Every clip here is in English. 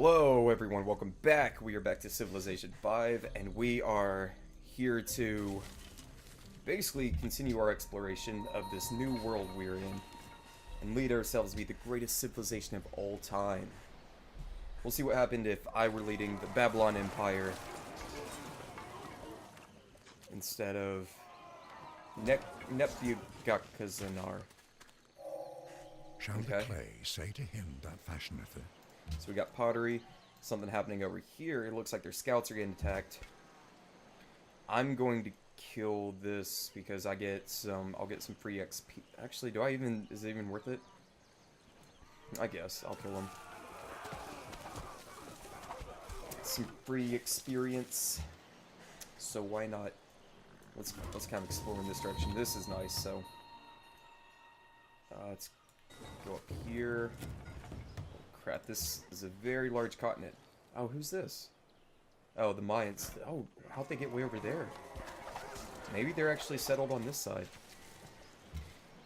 Hello everyone, welcome back. We are back to Civilization 5 and we are here to basically continue our exploration of this new world we're in and lead ourselves to be the greatest civilization of all time. We'll see what happened if I were leading the Babylon Empire instead of Neptugakazanar. Shall the clay say to him that fashioneth it? So we got pottery, something happening over here. It looks like their scouts are getting attacked. I'm going to kill this because I'll get some free XP. Actually, is it even worth it? I guess I'll kill him. Some free experience. So why not? Let's kind of explore in this direction. This is nice, so let's go up here. Crap, this is a very large continent. Oh, who's this? Oh, the Mayans. Oh, how'd they get way over there? Maybe they're actually settled on this side.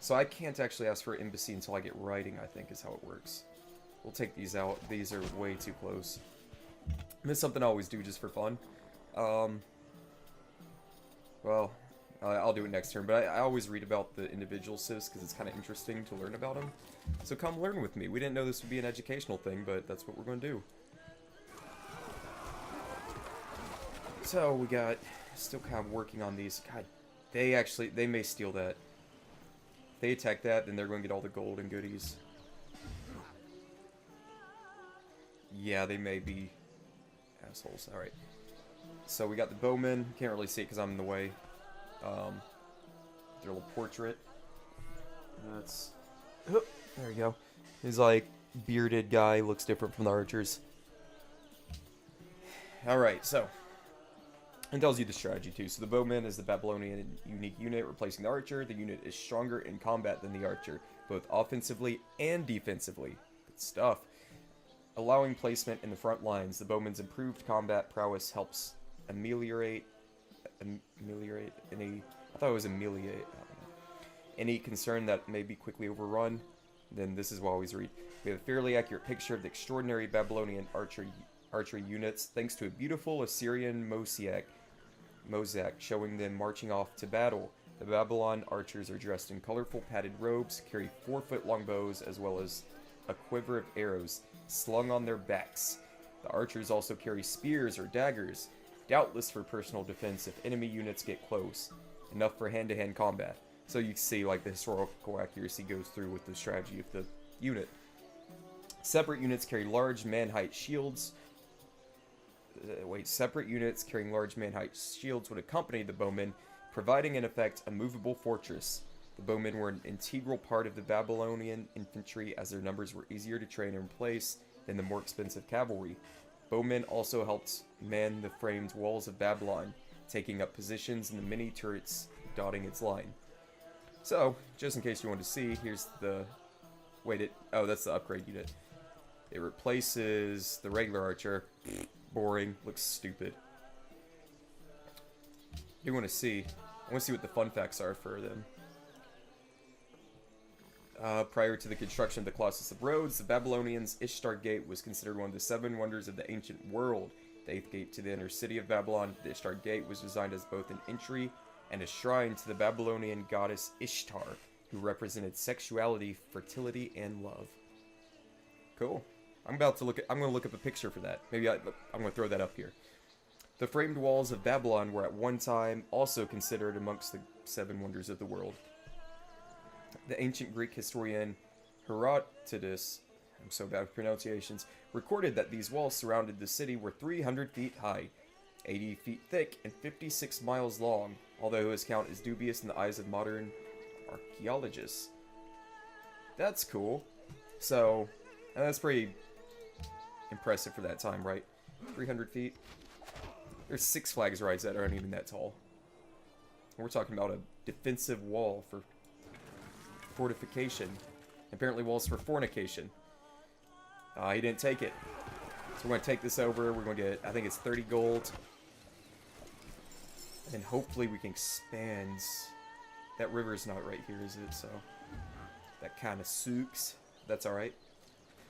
So I can't actually ask for an embassy until I get writing, I think, is how it works. We'll take these out. These are way too close. And it's something I always do just for fun. Well, I'll do it next turn, but I always read about the individual civs because it's kind of interesting to learn about them. So come learn with me. We didn't know this would be an educational thing, but that's what we're going to do. So we got, still kind of working on these. God, they may steal that. If they attack that, then they're going to get all the gold and goodies. Yeah, they may be assholes. Alright. So we got the Bowman. Can't really see it because I'm in the way. Their little portrait. That's... There we go. He's like bearded guy, looks different from the archers. Alright, so it tells you the strategy too. So the Bowman is the Babylonian unique unit replacing the archer. The unit is stronger in combat than the archer, both offensively and defensively. Good stuff. Allowing placement in the front lines, the Bowman's improved combat prowess helps ameliorate any... I thought it was ameliorate. Any concern that may be quickly overrun. Then this is what I always read. We have a fairly accurate picture of the extraordinary Babylonian archery units, thanks to a beautiful Assyrian mosaic showing them marching off to battle. The Babylon archers are dressed in colorful padded robes, carry 4-foot long bows, as well as a quiver of arrows slung on their backs. The archers also carry spears or daggers, doubtless for personal defense if enemy units get close, enough for hand-to-hand combat. So you can see, like, the historical accuracy goes through with the strategy of the unit. Separate units carry large man-height shields. Separate units carrying large man-height shields would accompany the Bowmen, providing, in effect, a movable fortress. The Bowmen were an integral part of the Babylonian infantry, as their numbers were easier to train and replace than the more expensive cavalry. Bowmen also helped man the framed walls of Babylon, taking up positions in the many turrets dotting its line. So, just in case you want to see, here's the... oh, that's the upgrade unit. It replaces the regular archer. Boring. Looks stupid. I want to see what the fun facts are for them. Prior to the construction of the Colossus of Rhodes, the Babylonians' Ishtar Gate was considered one of the 7 wonders of the ancient world. The 8th gate to the inner city of Babylon, the Ishtar Gate, was designed as both an entry and a shrine to the Babylonian goddess Ishtar, who represented sexuality, fertility, and love. Cool. I'm going to look up a picture for that. Maybe I'm going to throw that up here. The framed walls of Babylon were at one time also considered amongst the 7 wonders of the world. The ancient Greek historian Herodotus, I'm so bad with pronunciations, recorded that these walls surrounded the city were 300 feet high, 80 feet thick, and 56 miles long, although his count is dubious in the eyes of modern archaeologists. That's cool. So, and that's pretty impressive for that time, right? 300 feet. There's 6 Flags rides that aren't even that tall. And we're talking about a defensive wall for fortification. Apparently walls for fornication. He didn't take it. So we're going to take this over. We're going to get, I think it's 30 gold. And hopefully we can expand. That river's not right here, is it? So that kind of sucks. That's alright.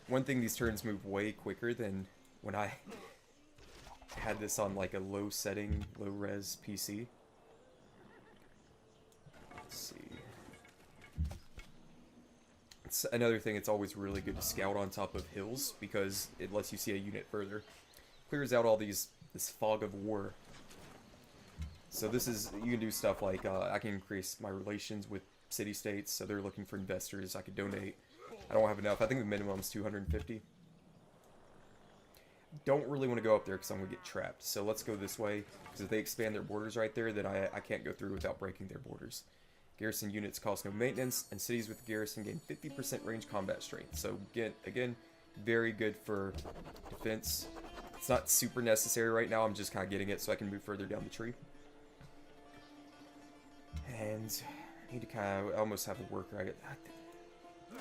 One thing, these turns move way quicker than when I had this on like a low setting, low res PC. Let's see. It's another thing, it's always really good to scout on top of hills because it lets you see a unit further. Clears out all this fog of war. So this is, you can do stuff like, I can increase my relations with city-states, so they're looking for investors, I could donate. I don't have enough, I think the minimum is 250. Don't really want to go up there because I'm going to get trapped, so let's go this way, because if they expand their borders right there, then I can't go through without breaking their borders. Garrison units cost no maintenance, and cities with garrison gain 50% range combat strength. So again, very good for defense. It's not super necessary right now, I'm just kind of getting it so I can move further down the tree. And I need to kind of almost have a worker.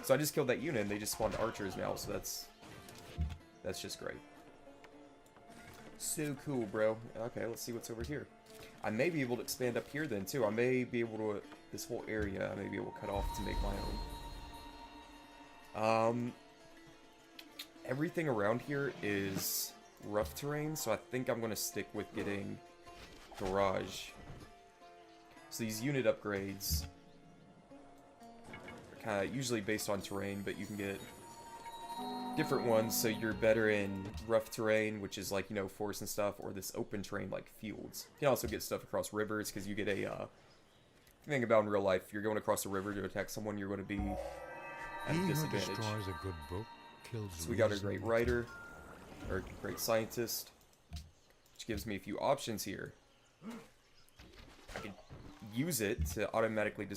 So I just killed that unit and they just spawned archers now, so that's just great. So cool, bro. Okay, let's see what's over here. I may be able to expand up here then too. I may be able to, this whole area, I may be able to cut off to make my own. Everything around here is rough terrain, so I think I'm going to stick with getting garage. So these unit upgrades are kind of usually based on terrain, but you can get different ones, so you're better in rough terrain, which is like, you know, forests and stuff, or this open terrain like fields. You can also get stuff across rivers, because you get a, think about in real life, if you're going across a river to attack someone, you're going to be at a disadvantage. He who destroys a good book kills So we got a great writer, or great scientist, which gives me a few options here. I could use it to automatically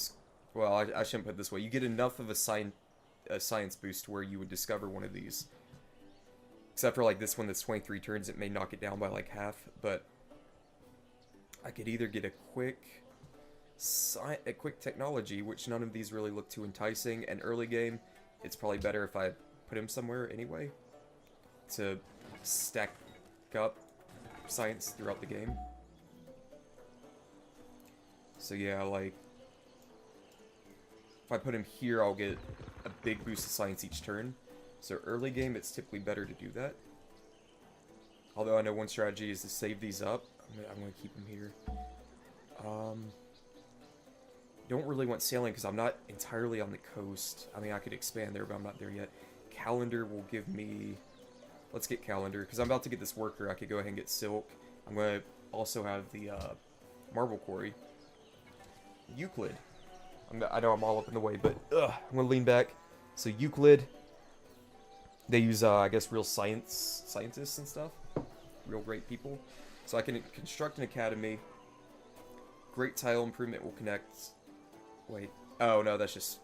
well, I shouldn't put it this way. You get enough of a science boost where you would discover one of these. Except for like this one that's 23 turns, it may knock it down by like half, but I could either get a quick technology, which none of these really look too enticing, and early game, it's probably better if I put him somewhere anyway to stack up science throughout the game. So yeah, like, if I put him here, I'll get a big boost of science each turn. So early game, it's typically better to do that. Although I know one strategy is to save these up. I'm going to keep them here. Don't really want sailing because I'm not entirely on the coast. I mean, I could expand there, but I'm not there yet. Calendar will give me... Let's get calendar, because I'm about to get this worker. I could go ahead and get silk. I'm going to also have the marble quarry. Euclid. I know I'm all up in the way, but I'm going to lean back. So Euclid, they use, I guess, real scientists and stuff. Real great people. So I can construct an academy. Great tile improvement will connect... Wait. Oh, no, that's just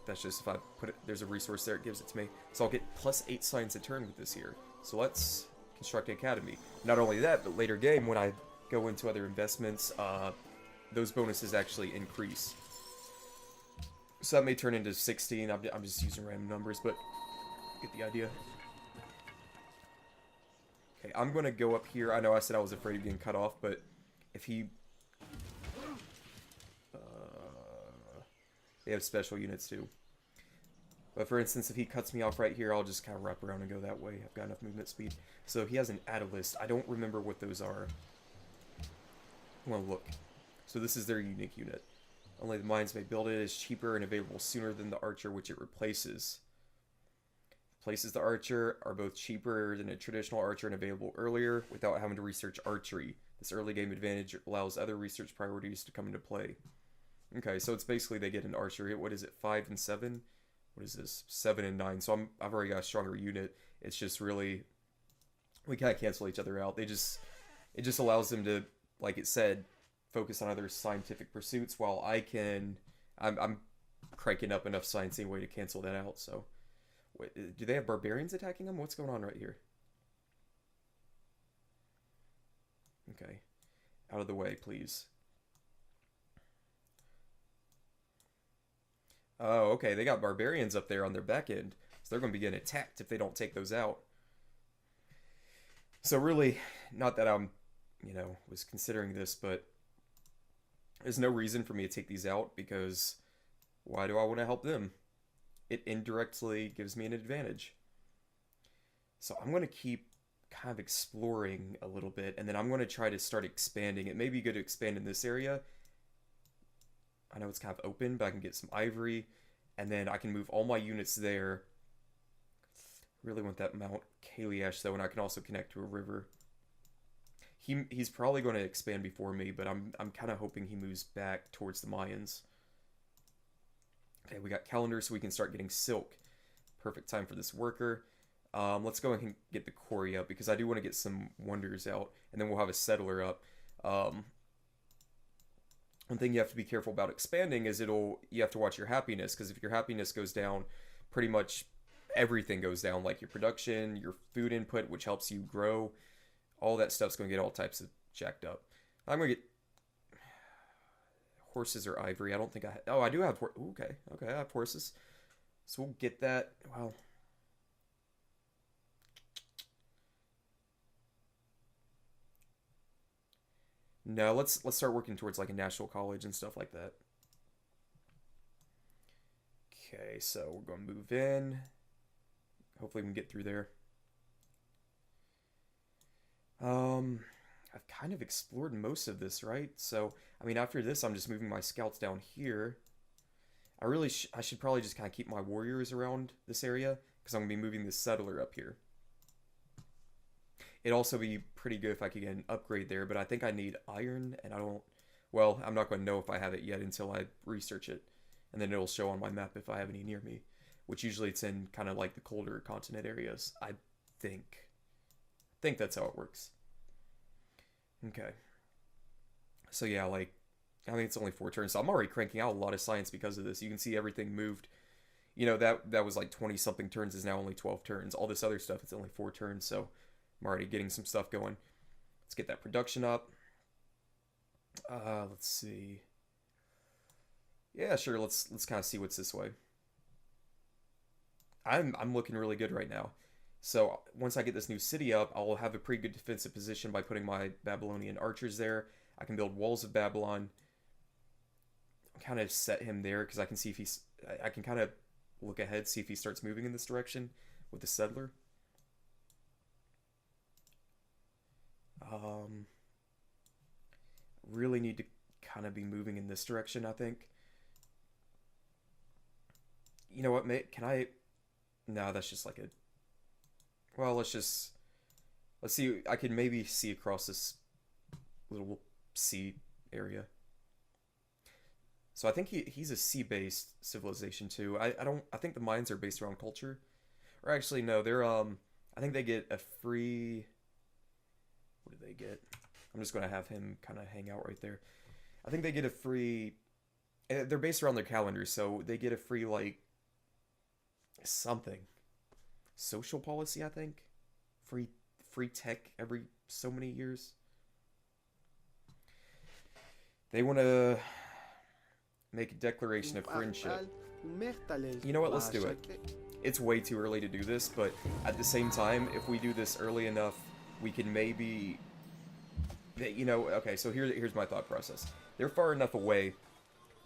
if I put it... There's a resource there, it gives it to me. So I'll get +8 science a turn with this here. So let's construct an academy. Not only that, but later game, when I go into other investments, those bonuses actually increase. So that may turn into 16. I'm just using random numbers, but get the idea. Okay, I'm going to go up here. I know I said I was afraid of getting cut off, but if he... they have special units too. But for instance, if he cuts me off right here, I'll just kind of wrap around and go that way. I've got enough movement speed. So he has an Attalist. I don't remember what those are. I want to look. So this is their unique unit. Only the mines may build it. It is cheaper and available sooner than the archer, which it replaces. Places the archer are both cheaper than a traditional archer and available earlier without having to research archery. This early game advantage allows other research priorities to come into play. Okay, so it's basically they get an archer. What is it, 5 and 7? What is this? 7 and 9. So I've already got a stronger unit. It's just really, we kind of cancel each other out. It just allows them to, like it said, focus on other scientific pursuits while I'm cranking up enough science anyway to cancel that out. So wait, do they have barbarians attacking them? What's going on right here? Okay, out of the way, please. Oh, okay, they got barbarians up there on their back end, so they're going to be getting attacked if they don't take those out. So really, not that I'm, was considering this, but there's no reason for me to take these out, because why do I want to help them? It indirectly gives me an advantage. So I'm going to keep kind of exploring a little bit, and then I'm going to try to start expanding. It may be good to expand in this area. I know it's kind of open, but I can get some ivory, and then I can move all my units there. Really want that Mount Kaliash, though, and I can also connect to a river. He's probably going to expand before me, but I'm kind of hoping he moves back towards the Mayans. Okay, we got calendar, so we can start getting silk. Perfect time for this worker. Let's go ahead and get the quarry up, because I do want to get some wonders out, and then we'll have a settler up. One thing you have to be careful about expanding is you have to watch your happiness, because if your happiness goes down, pretty much everything goes down, like your production, your food input, which helps you grow. All that stuff's going to get all types of jacked up. I'm going to get horses or ivory. I don't think I do have okay, I have horses. So we'll get that. Well, no, let's start working towards like a national college and stuff like that. Okay, so we're going to move in. Hopefully we can get through there. I've kind of explored most of this, right? So, I mean, after this, I'm just moving my scouts down here. I should probably just kind of keep my warriors around this area, because I'm going to be moving this settler up here. It'd also be pretty good if I could get an upgrade there, but I think I need iron, and well, I'm not going to know if I have it yet until I research it, and then it'll show on my map if I have any near me, which usually it's in kind of like the colder continent areas, I think. I think that's how it works. Okay. So yeah, like, I mean, it's only 4 turns, so I'm already cranking out a lot of science because of this. You can see everything moved. You know, that was like 20-something turns is now only 12 turns. All this other stuff, it's only 4 turns, so I'm already getting some stuff going. Let's get that production up. Let's see. Yeah, sure, let's kind of see what's this way. I'm looking really good right now. So once I get this new city up, I'll have a pretty good defensive position by putting my Babylonian archers there. I can build walls of Babylon. Kind of set him there because I can see if I can kind of look ahead, see if he starts moving in this direction with the settler. Really need to kind of be moving in this direction, I think. You know what, mate? Can I... No, that's just like a... Well, let's see. I can maybe see across this little sea area. So I think he's a sea-based civilization too. I think the mines are based around culture. Or actually no, they're I think they get a free... What do they get? I'm just going to have him kind of hang out right there. I think they get a free... They're based around their calendar, so they get a free, like, something. Social policy, I think? Free tech every so many years. They want to make a declaration of friendship. You know what? Let's do it. It's way too early to do this, but at the same time, if we do this early enough, we can maybe... You know, okay, so here's my thought process. They're far enough away.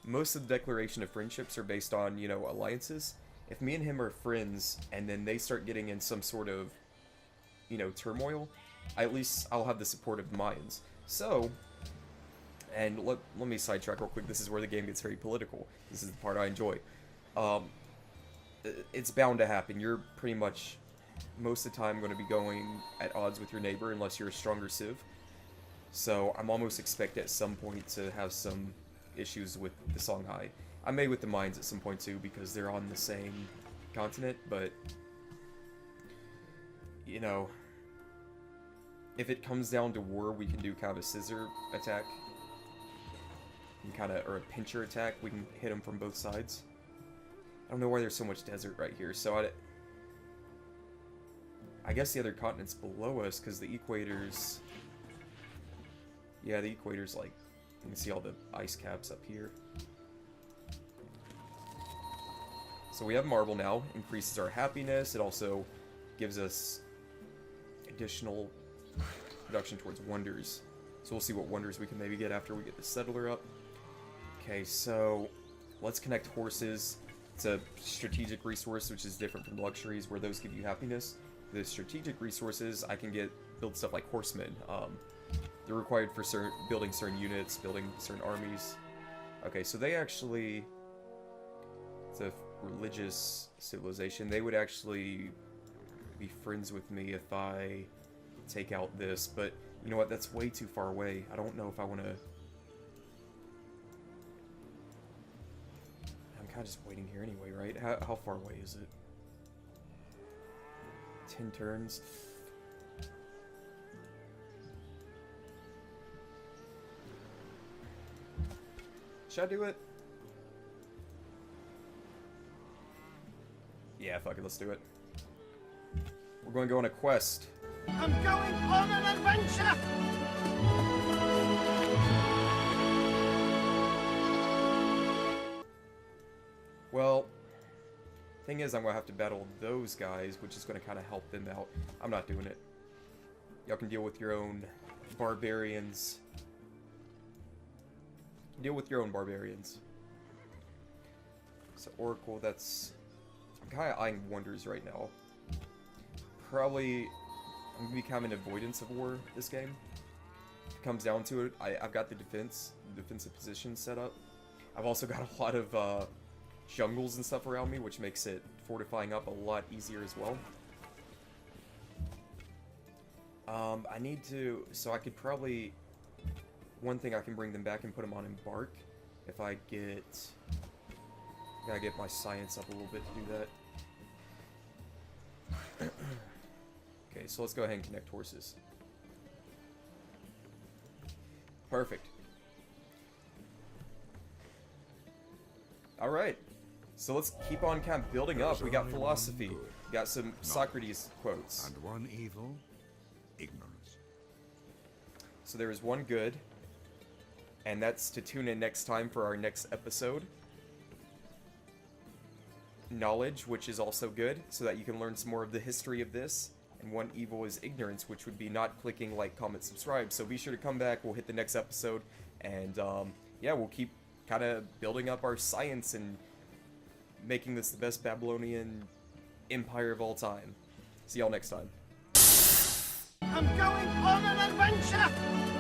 Most of the declaration of friendships are based on, you know, alliances. If me and him are friends, and then they start getting in some sort of, you know, turmoil, at least I'll have the support of the Mayans. So, and let me sidetrack real quick. This is where the game gets very political. This is the part I enjoy. It's bound to happen. You're pretty much, most of the time, going to be going at odds with your neighbor unless you're a stronger civ. So, I'm almost expect at some point to have some issues with the Songhai. I may with the mines at some point too, because they're on the same continent, but, you know, if it comes down to war, we can do kind of a scissor attack, and kind of, or a pincher attack. We can hit them from both sides. I don't know why there's so much desert right here, so I guess the other continent's below us, because the equator's, yeah, the equator's like, you can see all the ice caps up here. So we have marble now, increases our happiness. It also gives us additional production towards wonders. So we'll see what wonders we can maybe get after we get the settler up. Okay, so let's connect horses. It's a strategic resource, which is different from luxuries, where those give you happiness. the strategic resources, I can build stuff like horsemen. They're required for building certain units, building certain armies. Okay, so they actually, it's a religious civilization. They would actually be friends with me if I take out this, but you know what? That's way too far away. I don't know if I want to. I'm kind of just waiting here anyway, right? How far away is it? 10 turns. Should I do it? Yeah, fuck it, let's do it. We're going to go on a quest. I'm going on an adventure! Well, thing is, I'm going to have to battle those guys, which is going to kind of help them out. I'm not doing it. Y'all can deal with your own barbarians. Deal with your own barbarians. So, Oracle, that's... I'm kind of eyeing wonders right now. Probably, I'm going to be kind of an avoidance of war this game. If it comes down to it, I've got the defensive position set up. I've also got a lot of jungles and stuff around me, which makes it fortifying up a lot easier as well. I need to, so I could probably, one thing I can bring them back and put them on Embark if I gotta get my science up a little bit to do that. Okay, so let's go ahead and connect horses. Perfect. Alright, so let's keep on kind of building up. We got philosophy, we got some Socrates quotes. And one evil, ignorance. So there is one good, and that's to tune in next time for our next episode. Knowledge, which is also good, so that you can learn some more of the history of this. And one evil is ignorance, which would be not clicking like, comment, subscribe. So be sure to come back, we'll hit the next episode, and yeah, we'll keep kind of building up our science and making this the best Babylonian empire of all time. See y'all next time. I'm going on an adventure!